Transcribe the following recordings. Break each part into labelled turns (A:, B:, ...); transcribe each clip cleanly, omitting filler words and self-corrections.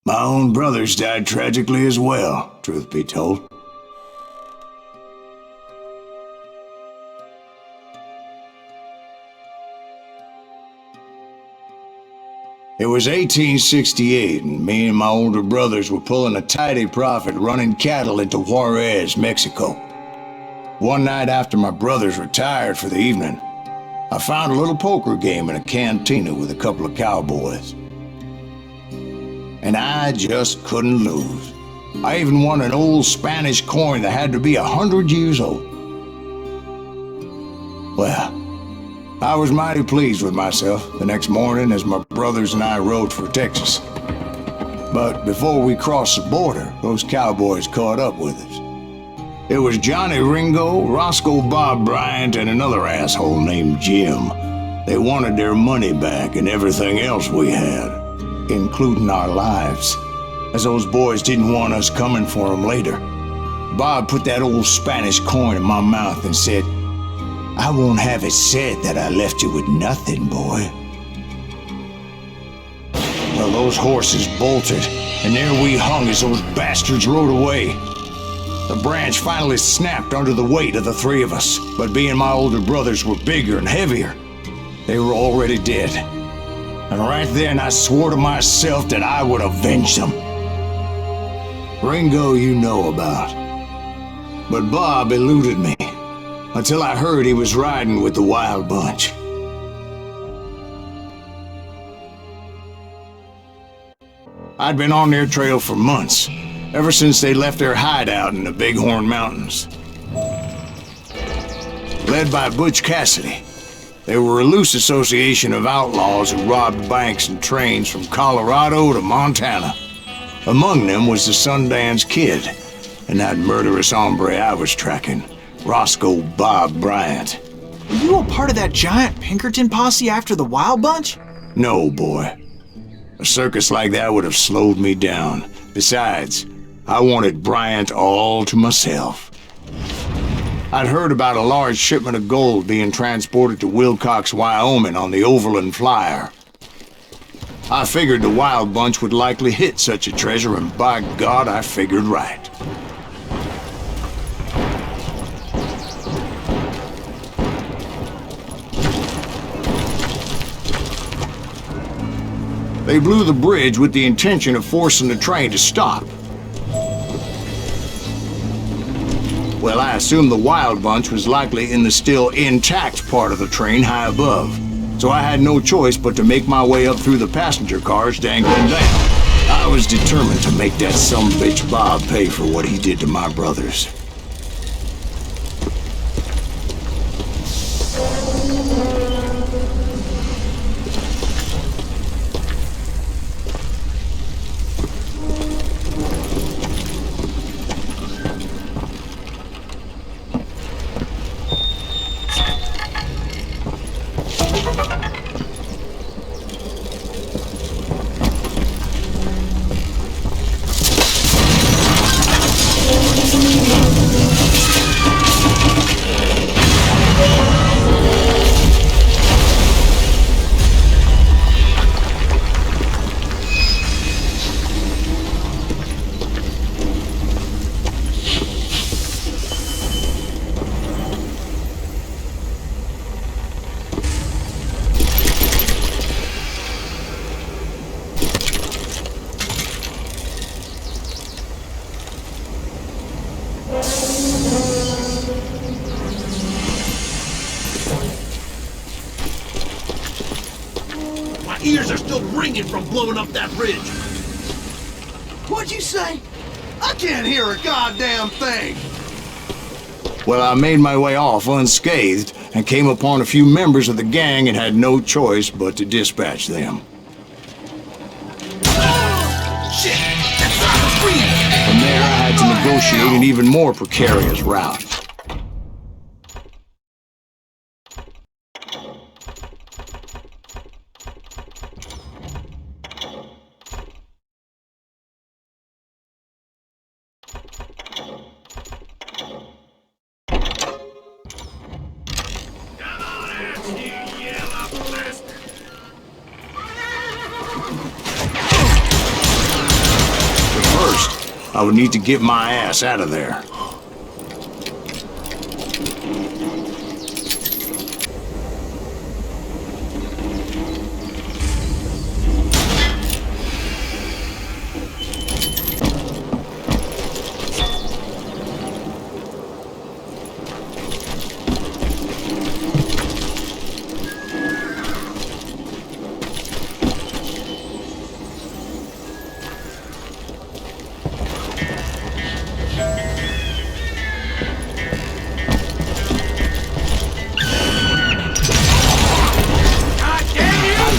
A: My own brothers died tragically as well, truth be told. It was 1868, and me and my older brothers were pulling a tidy profit running cattle into Juarez, Mexico. One night after my brothers retired for the evening, I found a little poker game in a cantina with a couple of cowboys. And I just couldn't lose. I even won an old Spanish coin that had to be 100 years old. Well, I was mighty pleased with myself the next morning as my brothers and I rode for Texas. But before we crossed the border, those cowboys caught up with us. It was Johnny Ringo, Roscoe Bob Bryant, and another asshole named Jim. They wanted their money back and everything else we had, including our lives, as those boys didn't want us coming for them later. Bob put that old Spanish coin in my mouth and said, "I won't have it said that I left you with nothing, boy." Well, those horses bolted, and there we hung as those bastards rode away. The branch finally snapped under the weight of the three of us, but being my older brothers were bigger and heavier, they were already dead. And right then I swore to myself that I would avenge them. Ringo you know about. But Bob eluded me, until I heard he was riding with the Wild Bunch. I'd been on their trail for months, ever since they left their hideout in the Bighorn Mountains. Led by Butch Cassidy, they were a loose association of outlaws who robbed banks and trains from Colorado to Montana. Among them was the Sundance Kid, and that murderous hombre I was tracking, Roscoe Bob Bryant.
B: Were you a part of that giant Pinkerton posse after the Wild Bunch?
A: No, boy. A circus like that would have slowed me down. Besides, I wanted Bryant all to myself. I'd heard about a large shipment of gold being transported to Wilcox, Wyoming on the Overland Flyer. I figured the Wild Bunch would likely hit such a treasure, and by God, I figured right. They blew the bridge with the intention of forcing the train to stop. Well, I assumed the Wild Bunch was likely in the still intact part of the train high above, so I had no choice but to make my way up through the passenger cars dangling down. I was determined to make that sumbitch Bob pay for what he did to my brothers.
C: Ears are still ringing from blowing up that bridge.
D: What'd you say? I can't hear a goddamn thing.
A: Well, I made my way off unscathed and came upon a few members of the gang and had no choice but to dispatch them.
C: Shit! That's Silas Greaves!
A: From there, I had to negotiate an even more precarious route. I would need to get my ass out of there.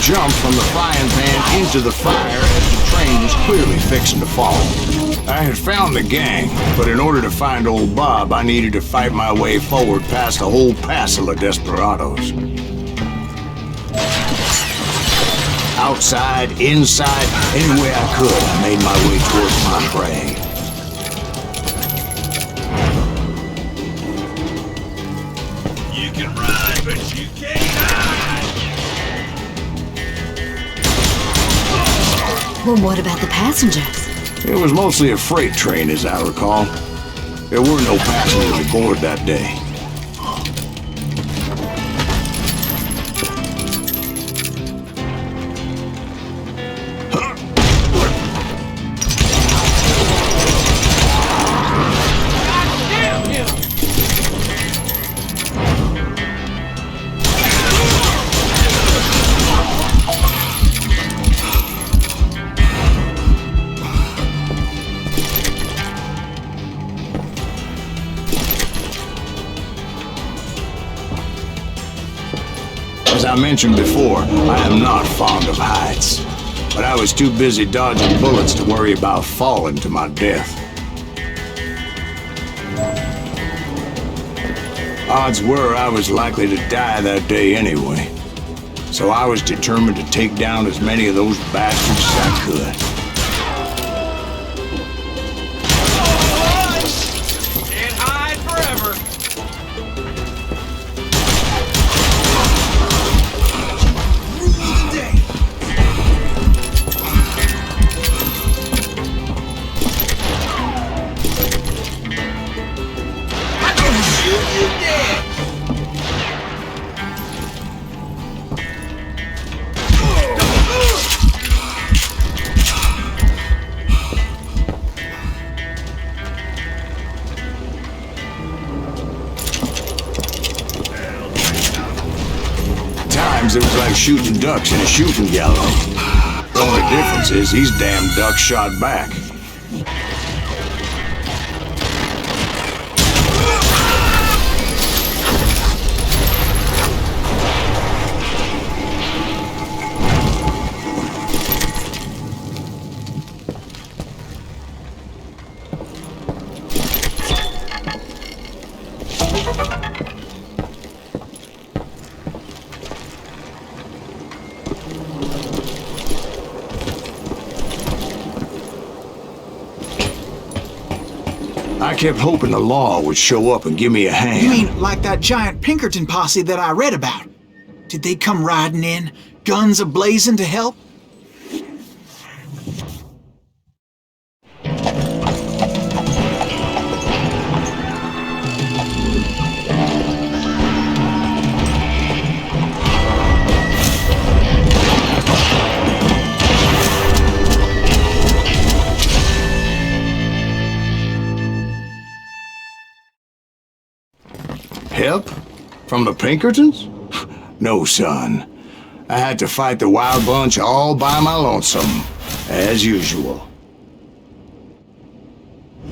A: Jumped from the frying pan into the fire as the train was clearly fixing to fall. I had found the gang, but in order to find old Bob, I needed to fight my way forward past a whole passel of desperados. Outside, inside, any way I could, I made my way towards my prey.
C: You can run, but you can't hide!
E: Well, what about the passengers?
A: It was mostly a freight train, as I recall. There were no passengers aboard that day. As I mentioned before, I am not fond of heights, but I was too busy dodging bullets to worry about falling to my death. Odds were I was likely to die that day anyway, so I was determined to take down as many of those bastards as I could.
C: Can't hide forever!
A: It was like shooting ducks in a shooting gallery. The only difference is these damn ducks shot back. I kept hoping the law would show up and give me a hand.
B: You mean like that giant Pinkerton posse that I read about? Did they come riding in, guns a-blazing to help?
A: Help? From the Pinkertons? No, son. I had to fight the wild bunch all by my lonesome, as usual.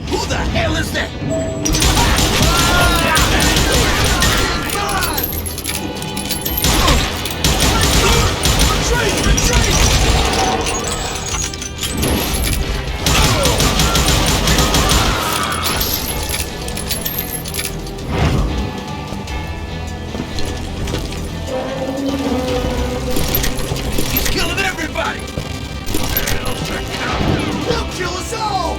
D: Who the hell is that? Retreat! Retreat! He'll kill us all!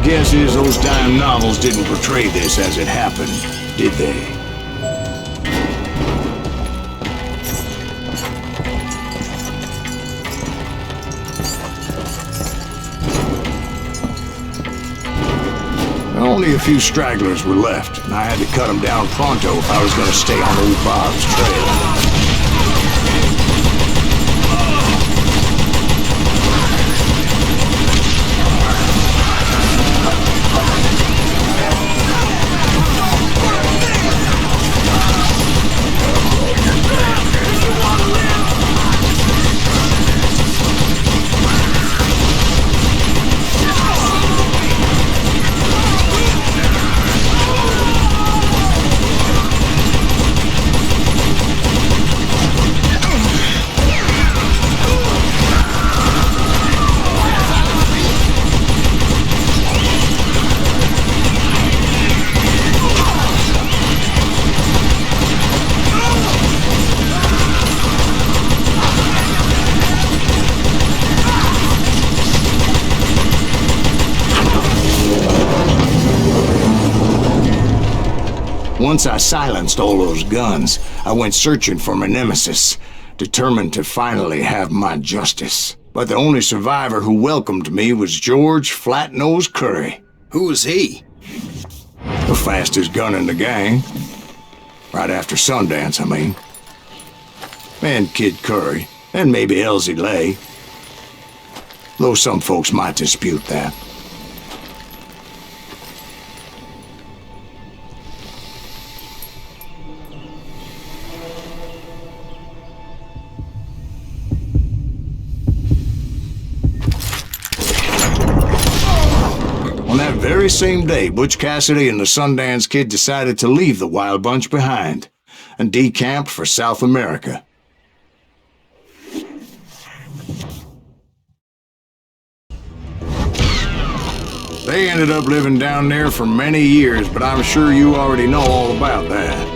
A: guess is those dime novels didn't portray this as it happened, did they? Only a few stragglers were left, and I had to cut them down pronto if I was going to stay on old Bob's trail. Once I silenced all those guns, I went searching for my nemesis, determined to finally have my justice. But the only survivor who welcomed me was George Flat-Nose Curry.
D: Who was he?
A: The fastest gun in the gang. Right after Sundance, I mean. And Kid Curry, and maybe Elsie Lay. Though some folks might dispute that. On that very same day, Butch Cassidy and the Sundance Kid decided to leave the Wild Bunch behind and decamped for South America. They ended up living down there for many years, but I'm sure you already know all about that.